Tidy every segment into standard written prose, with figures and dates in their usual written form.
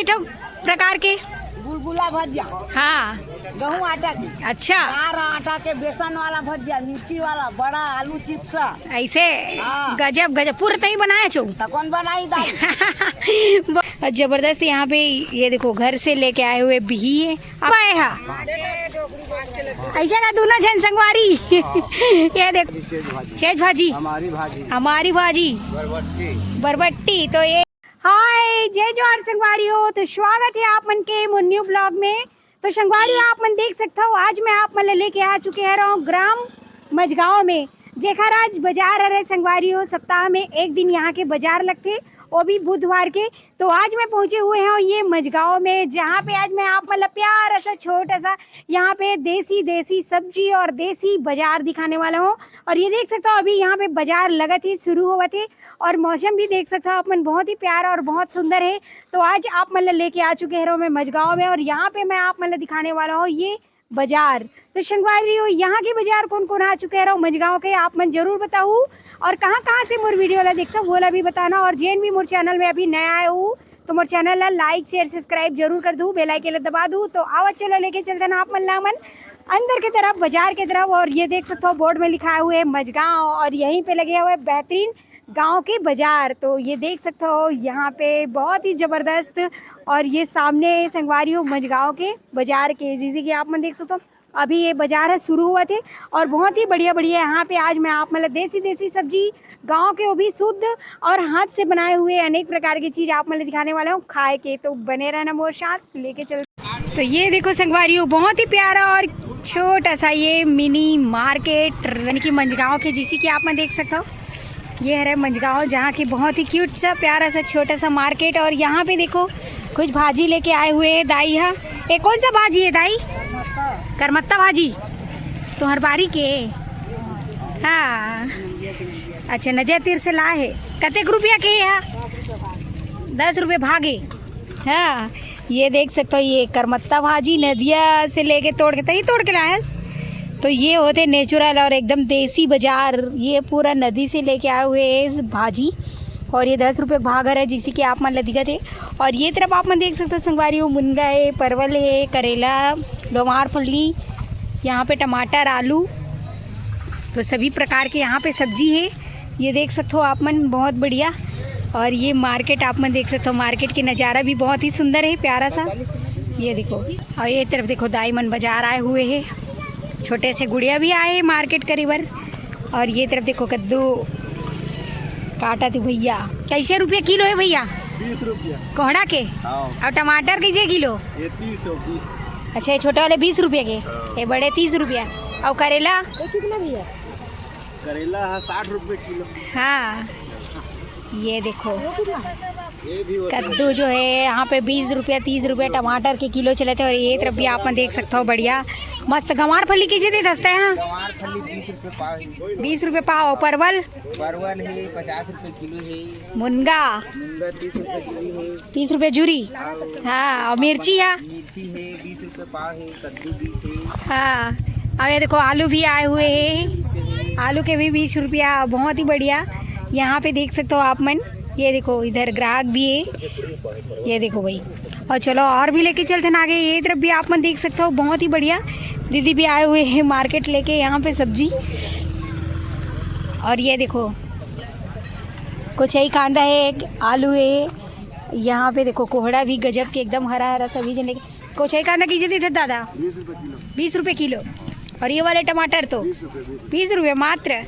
ठो प्रकार के गुलगुला भजिया, हाँ। गेहूँ आटा की, अच्छा, चार आटा के बेसन वाला भजिया, मिर्ची वाला, बड़ा आलू चिप्स। ऐसे हाँ। गजब गजब पूरा तही बनाया छो। तो कौन बनाई दाई? जबरदस्त। यहाँ पे ये देखो घर से लेके आए हुए बिही है। अब आए हा ऐसा का दूना झन संगवारी। ये देखो छेज भाजी, हमारी भाजी बरबट्टी। तो ये हाय जय जोहार संगवारियों। तो स्वागत है आप मन के न्यू ब्लॉग में। तो संगवारियों आप मन देख सकते हो आज मैं आप मन लेके आ चुके हैं ग्राम मजगांव में। जेखर आज बाजार है संगवारियों, सप्ताह में एक दिन यहाँ के बाजार लगते, वो भी बुधवार के। तो आज मैं पहुँचे हुए हैं ये मजगांव में, जहाँ पे आज मैं आप मतलब प्यारा सा छोटा सा यहाँ पे देसी सब्जी और देसी बाजार दिखाने वाला हूँ। और ये देख सकते हो अभी यहाँ पे बाजार लगत ही शुरू हुआ थे और मौसम भी देख सकते हो आप मन बहुत ही प्यारा और बहुत सुंदर है। तो आज आप मतलब लेके आ चुके हैं मैं मजगांव में और यहाँ पे मैं आप मतलब दिखाने वाला हूँ ये बाजार। तो संगवारियों यहाँ के बाजार कौन कौन आ चुके हैं मजगांव के आप मन जरूर बताऊँ, और कहाँ से मोर वीडियो ला देखता हूँ बोला भी बताना। और जेन भी मोर चैनल में अभी नया आया हूँ तो मोर चैनल ला लाइक शेयर सब्सक्राइब जरूर कर दूँ, बेल आइकन दबा दूँ। तो आवाज चलो लेके चलते ना आप मन अंदर की तरफ बाजार की तरफ। और ये देख सकते हो बोर्ड में लिखा हुआ है मजगांव और यहीं पे लगे हुए बेहतरीन गांव के बाजार। तो ये देख सकते हो यहाँ पे बहुत ही ज़बरदस्त। और ये सामने संगवारियों मजगांव के बाजार के, जैसे कि आप मन देख सकते हो अभी ये बाजार है शुरू हुआ थे और बहुत ही बढ़िया यहाँ पे आज मैं आप मतलब देसी सब्जी गांव के वो भी शुद्ध और हाथ से बनाए हुए अनेक प्रकार की चीज़ आप मतलब दिखाने वाला हूँ खाए के। तो बने रहना मोर साथ लेके चल। तो ये देखो संगवारियों बहुत ही प्यारा और छोटा सा ये मिनी मार्केट यानी कि मजगांव के, जिसी की आप मैं देख सकते हो ये है मजगांव, जहाँ की बहुत ही क्यूट सा प्यारा सा छोटा सा मार्केट। और यहाँ पे देखो कुछ भाजी लेके आए हुए हैं दाई। है ये कौन सा भाजी है दाई? करमत्ता भाजी तो हर बारी के। हाँ अच्छा, नदिया तीर से ला है। कतेक रुपया के है? 10 रुपये भागे। हाँ ये देख सकते हो ये करमत्ता भाजी नदिया से लेके तोड़ के तही तोड़ के लाए। तो ये होते नेचुरल और एकदम देसी बाजार, ये पूरा नदी से लेके आए हुए भाजी और ये 10 रुपये भागर है जिसी के आप मन दिखत है। और ये तरफ आप मन देख सकते हो संगवारियों मुनगा है, परवल है, करेला, गंवार फली, यहाँ पे टमाटर आलू, तो सभी प्रकार के यहाँ पे सब्जी है। ये देख सकते हो आप मन बहुत बढ़िया। और ये मार्केट आप मन देख सकते हो, मार्केट के नज़ारा भी बहुत ही सुंदर है प्यारा सा। ये देखो और ये तरफ देखो दाई मन बाजार आए हुए है, छोटे से गुड़िया भी आए मार्केट करीबर। और ये तरफ देखो कद्दू काटा थी भैया। कैसे रुपये किलो है भैया? 20 रुपया कोहड़ा के। और टमाटर कैसे किलो? ये 30 और 20। अच्छा ये छोटे वाले 20 रुपये के, ये बड़े 30 रुपया। और करेला कितना भैया? करेला है 60 रुपये किलो। हाँ ये देखो ये भी कद्दू जो है यहाँ पे 20 रुपया 30 रुपये टमाटर के किलो चले थे। और ये तरफ भी आप देख सकते हो बढ़िया मस्त। गंवार फली कैसे दे दस्ते हैं? गंवार फली 20 रुपये पाव है। 20 रुपये पाव। परवल परवल है 50 रुपये किलो है। मुनगा 30 रुपये किलो है। 30 रुपये जूरी। हाँ और मिर्ची है? मिर्ची है 20 रुपये पाव है। कद्दू 20 है। हाँ और ये देखो आलू भी आए हुए हैं, आलू के भी 20 रुपया, बहुत ही बढ़िया। यहाँ पे देख सकते हो आप मन, ये देखो इधर ग्राहक भी है, ये देखो भाई। और चलो और भी लेके चलते ना आगे। ये तरफ भी आप मन देख सकते हो बहुत ही बढ़िया दीदी भी आए हुए हैं मार्केट लेके यहाँ पे सब्जी। और ये देखो कुछ यही कांदा है, आलू है, यहाँ पे देखो कोहड़ा भी गजब के एकदम हरा हरा सभी जन लेके। कुछ यही कांदा कीजिए देते दादा? 20 रुपये किलो। 20 रुपये किलो। और ये वाले टमाटर तो 20 रुपये मात्र।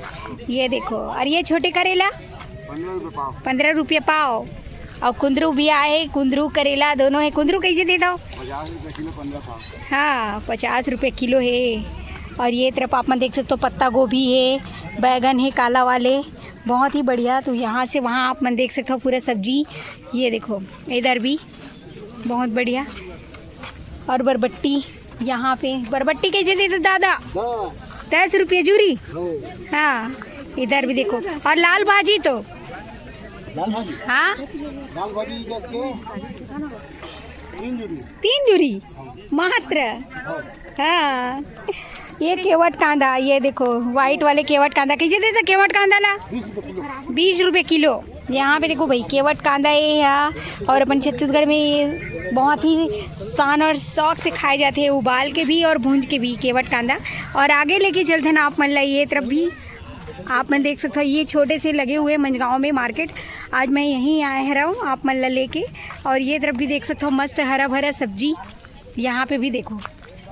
ये देखो और ये छोटे करेला 15 रुपये पाव। 15 रुपये पाव। और कुंदरू भी आए, कुंदरू करेला दोनों है। कुंदरू कैसे दे दो? 50 रुपये किलो 15 पाव। हाँ 50 रुपये किलो है। और ये तरफ आप मन देख सकते हो पत्ता गोभी है, बैगन है काला वाले, बहुत ही बढ़िया। तो यहाँ से वहाँ आप मन देख सकते हो पूरा सब्जी। ये देखो इधर भी बहुत बढ़िया। और बरबट्टी यहाँ पे, बरबट्टी कैसे देते दादा? 10 रुपये जूरी। हाँ इधर भी देखो। और लाल भाजी तो लाल भाजी। हाँ लाल भाजी के 3 जूरी मात्र। हाँ ये केवट कांदा, ये देखो वाइट वाले केवट कांदा कैसे देते? केवट कांदा ला 20 रुपये किलो। यहाँ पे देखो भाई केवट कांदा है यहाँ, और अपन छत्तीसगढ़ में ये बहुत ही शान और शौक से खाए जाते हैं, उबाल के भी और भूंज के भी केवट कांदा। और आगे लेके चलते हैं आप मन ला ये तरफ भी आप मन देख सकते हो, ये छोटे से लगे हुए मंझगांव में मार्केट। आज मैं यहीं आया रहा हूँ आप मन ला लेके। और ये तरफ भी देख सकते हो मस्त हरा भरा सब्जी, यहाँ पे भी देखो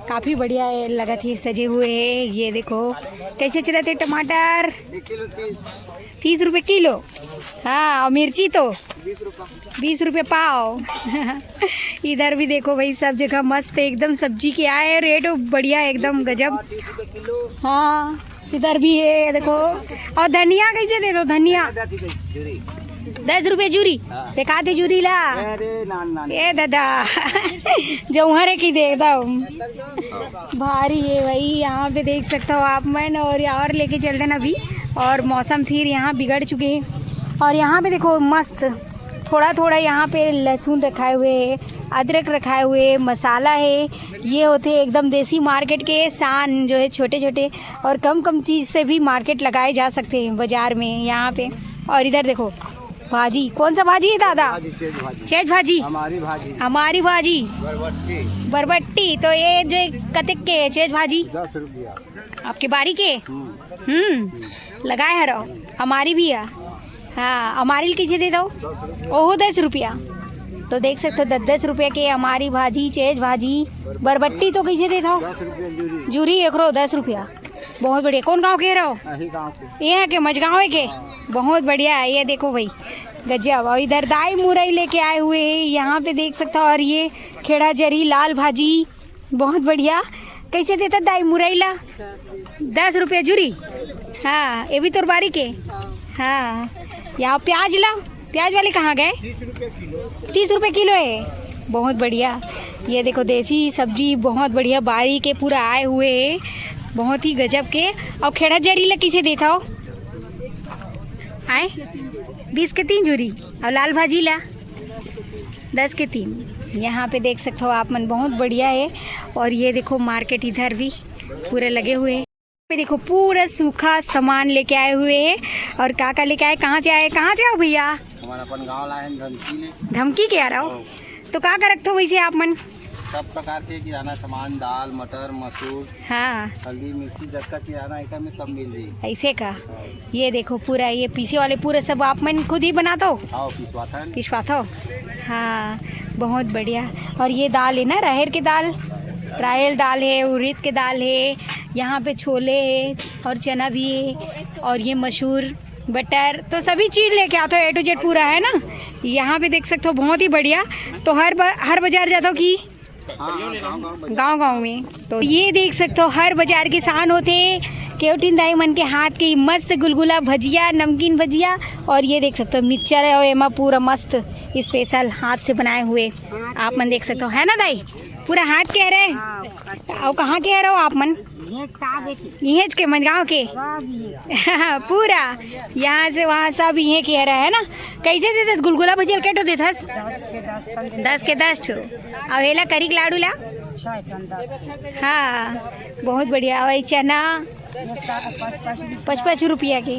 काफ़ी बढ़िया है, लगा थे सजे हुए हैं। ये देखो कैसे चले थे टमाटर 30 रुपये किलो। हाँ, और मिर्ची तो 20 रुपये पाव। इधर भी देखो भाई सब जगह मस्त एकदम सब्जी के आए, रेट बढ़िया एकदम गजब। हाँ, इधर भी है देखो। और धनिया कैसे दे दो? धनिया 10 रुपये जूरी। देखा दे जूरी ला ए दादा। जौहरे की देख दो भारी है भाई। यहाँ पे देख सकते हो आप मन। और लेके चलते ना अभी। और मौसम फिर यहाँ बिगड़ चुके हैं। और यहाँ पे देखो मस्त थोड़ा थोड़ा यहाँ पे लहसुन रखाए हुए है, अदरक रखाए हुए, मसाला है। ये होते एकदम देसी मार्केट के शान जो है, छोटे छोटे और कम कम चीज़ से भी मार्केट लगाए जा सकते हैं बाज़ार में यहाँ पे। और इधर देखो भाजी, कौन सा भाजी है दादा? चेज भाजी। हमारी भाजी बरबट्टी। तो ये जो कतिक के चेज भाजी 10 रुपया आपके बारी के लगाए हरो। हमारी भी है। हाँ, हमारी कैसे दे दो? ओहो 10 रुपया। तो देख सकते हो 10 रुपये के हमारी भाजी, चेज भाजी। बरबट्टी तो कैसे दे दो? 10 रुपया जूरी 10 रुपया। बहुत बढ़िया। कौन गांव के रहो? ये है के मझगांव के। बहुत बढ़िया है। ये देखो भाई गजब। और इधर दाई मुरई लेके आए हुए हैं, यहाँ पे देख सकता हो। और ये खेड़ा जरी लाल भाजी बहुत बढ़िया। कैसे देता दाई मुरई ला? 10 रुपये जूरी। हाँ, ये भी तोरबारी के। हाँ, यहाँ प्याज ला, प्याज वाले कहाँ गए? 30 रुपये किलो है। बहुत बढ़िया। ये देखो देसी सब्जी बहुत बढ़िया बारी के पूरा आए हुए है, बहुत ही गजब के। और खेड़ा जरी ला किसे देता हो? आए 20 के 3 जूरी। और लाल भाजी ला 10 के 3। यहाँ पे देख सकते हो आप मन, बहुत बढ़िया है। और ये देखो मार्केट इधर भी पूरे लगे हुए हैं। पे देखो पूरा सूखा सामान लेके आए हुए हैं। और काका लेके आए? कहाँ से आए? कहाँ से आओ भैया? हमारा अपन गाँव लाए धमकी धमकी के आ रहा हो? तो क्या कर रखते हो वैसे आप मन? सब प्रकार के किराना सामान, दाल, मटर, मसूर, हाँ, हल्दी, मिर्ची, जत्ता किराना आइटम में सब मिल जाएगी। ऐसे का। ये देखो पूरा ये पीसे वाले पूरे सब आप मन खुद ही बनाते हो? आओ पिसवाता हो। हाँ, बहुत बढ़िया। और ये दाल है ना, राहर की दाल, रायल दाल है, उड़द के दाल है, यहाँ पे छोले है और चना भी है। और ये मशहूर बटर, तो सभी चीज़ लेके आते हो, A to Z पूरा है ना। यहाँ पे देख सकते हो बहुत ही बढ़िया। तो हर बाजार जाता हो कि गांव में? तो ये देख सकते हो हर बाजार के शान होते हैं केवटिन दाई मन के हाथ की मस्त गुलगुला भजिया, नमकीन भजिया। और ये देख सकते हो मिक्सचर है, और एमा पूरा मस्त स्पेशल हाथ से बनाए हुए आप मन देख सकते हो, है ना दाई? पूरा हाथ के रहे। और कहाँ के रहो आप मन? यहीं के मंझगांव के। पूरा यहाँ से वहाँ सब यहीं के रहा है ना। कैसे देते गुलगुला भजिया केटो देथस? 10 के 10 ठो। और हेला करी लाडू ला? हाँ, बहुत बढ़िया। और चना 55 रुपया के।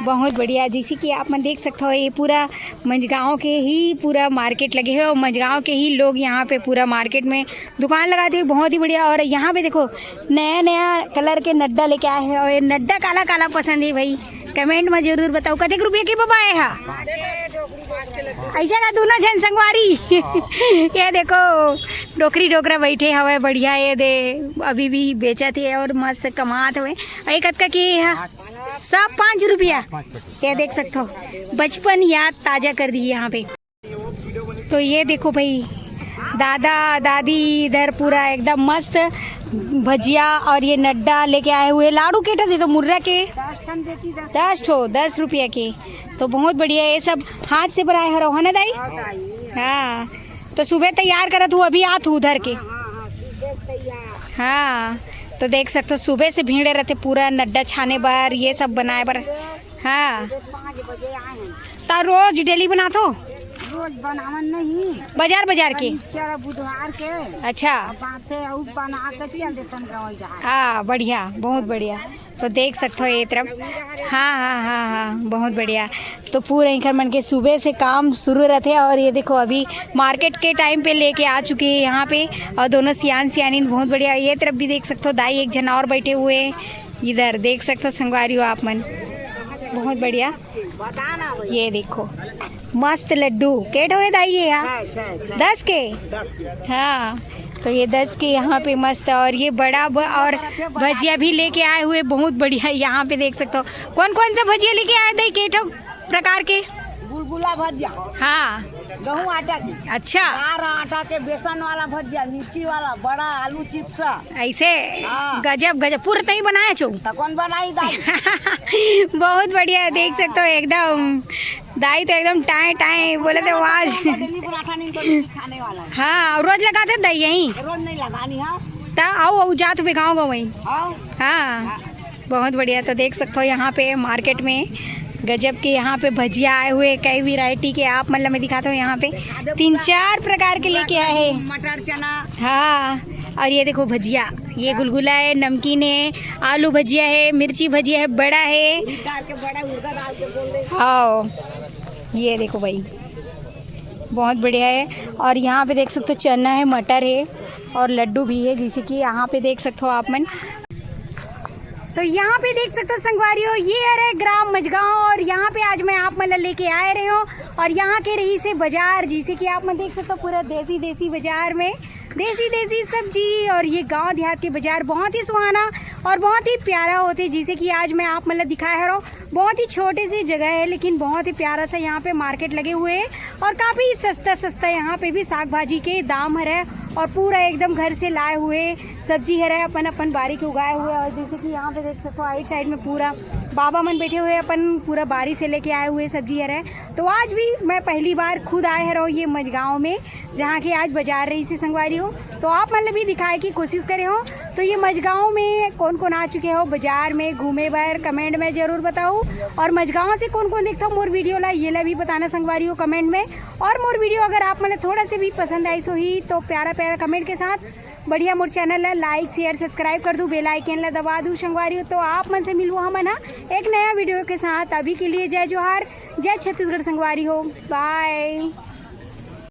बहुत बढ़िया। जैसे कि आप मन देख सकते हो ये पूरा मंझगांव के ही पूरा मार्केट लगे हुए, और मंझगांव के ही लोग यहाँ पे पूरा मार्केट में दुकान लगाते हैं। बहुत ही बढ़िया। और यहाँ पे देखो नया नया कलर के नड्डा लेके आए हैं। और ये नड्डा काला काला पसंद है भाई? कमेंट में जरूर बताओ कतेक रुपये के बाबा है। हाँ, ऐसा का दूना झन संगवारी। ये देखो डोकरी डोकरा बैठे हवे बढ़िया। ये दे अभी भी बेचत है और मस्त कमात हुए। एक का के सब 5 रुपया। ये देख सकते हो बचपन याद ताजा कर दी यहाँ पे। तो ये देखो भाई दादा दादी इधर पूरा एकदम मस्त भजिया और ये नड्डा लेके आए हुए। लाडू केटा दे दो मुर्रा के 10 ठो 10 रुपया के। तो बहुत बढ़िया। ये सब हाथ से बनाए हरो है ना दाई? हाँ, तो सुबह तैयार करत हूँ, अभी आत हूँ उधर के। हाँ, तो देख सकते हो सुबह से भीड़े रहते पूरा नड्डा छाने बर, ये सब बनाए बर। हाँ, तो रोज डेली बनाते हो? रोज बनावन नहीं, बाजार बाजार के। शनिचर बुधवार के अच्छा बाते और बना के चल देतन गाँव जहाँ। हाँ बढ़िया, बहुत बढ़िया। तो देख सकते हो ये तरफ। हाँ हाँ हाँ हाँ, बहुत बढ़िया। तो पूरे इनकर मन के सुबह से काम शुरू रहते हैं। और ये देखो अभी मार्केट के टाइम पे लेके आ चुके हैं यहाँ पे, और दोनों सियान सियानी बहुत बढ़िया। ये तरफ भी देख सकते हो दाई एक जन और बैठे हुए हैं, इधर देख सकते हो संगवारी हो आप मन, बहुत बढ़िया। ये देखो मस्त लड्डू केट हुए दाई ये यहाँ 10 के। हाँ तो ये 10 के यहाँ पे मस्त है। और ये बड़ा और भजिया भी लेके आए हुए, बहुत बढ़िया। यहाँ पे देख सकते हो कौन कौन सा भजिया लेके आए थे, केठो प्रकार के। गुलगुला भजिया, हाँ गेहूँ आटा की, अच्छा आटा के बेसन वाला भजिया, मिर्ची वाला बड़ा, आलू चिप्स ऐसे। हाँ। गजब गजब, पूरा तई बनाया छो। तो कौन बनाई दाई? बहुत बढ़िया, देख सकते हो एकदम दाई तो एकदम टाए टाए बोले थे आज। दिल्ली पराठा नहीं तो नहीं खाने वाला है। हाँ रोज लगाते दही यहीं, रोज नहीं लगानी है। तो आओ जात पे गाँव गई। आओ। हाँ बहुत बढ़िया। तो देख सकते हो यहाँ पे मार्केट में गजब के यहाँ पे भजिया आए हुए, कई वैरायटी के। आप मतलब मैं दिखाता हूँ यहाँ पे 3-4 प्रकार के लेके आए हैं। मटर चना। हाँ और ये देखो भजिया, ये गुलगुला है, नमकीन है, आलू भजिया है, मिर्ची भजिया है, बड़ा है। डाल के बड़ा उड़दा डाल के बोल दे। हाँ ये देखो भाई बहुत बढ़िया है। और यहाँ पे देख सकते हो चना है, मटर है और लड्डू भी है, जैसे कि यहाँ पे देख सकते हो आप मन। तो यहाँ पे देख सकते हो संगवारियों, ये है ग्राम मझगांव। और यहाँ पे आज मैं आप मतलब लेके आए रहे हो। और यहाँ के रही से बाजार, जैसे कि आप मैं देख सकते हो पूरा देसी देसी बाजार में देसी सब्जी। और ये गांव देहात के बाजार बहुत ही सुहाना और बहुत ही प्यारा होते हैं। जैसे कि आज मैं आप मतलब दिखाया रहा हूँ, बहुत ही छोटी सी जगह है लेकिन बहुत ही प्यारा सा यहाँ पे मार्केट लगे हुए हैं। और काफ़ी सस्ता यहाँ पे भी साग भाजी के दाम है। और पूरा एकदम घर से लाए हुए सब्जी है, अपन बारी के उगाए हुए। और जैसे कि यहाँ पे देख सकते हो साइड में पूरा बाबा मन बैठे हुए, अपन पूरा बारी से लेके आए हुए सब्जी है। तो आज भी मैं पहली बार खुद आए रहो ये मझगांव में, जहाँ की आज बाजार रही से संगवारी हो। तो आप मतलब भी दिखाए की कोशिश करे हो। तो ये मझगांव में कौन कौन आ चुके हो बाजार में घूमे बार, कमेंट में जरूर बताओ। और मझगांव से कौन कौन देखता हो मोर वीडियो ला, ये ला भी बताना संगवारी हो कमेंट में। और मोर वीडियो अगर आप मतलब थोड़ा से भी पसंद आई सो ही तो प्यारा प्यारा कमेंट के साथ बढ़िया मोर चैनल ला लाइक शेयर सब्सक्राइब कर दूँ, बेल आइकन ला दबा दूँ संगवारी हो। तो आप मन से मिलूँ हम ना एक नया वीडियो के साथ। अभी के लिए जय जोहार, जय छत्तीसगढ़ संगवारी हो, बाय।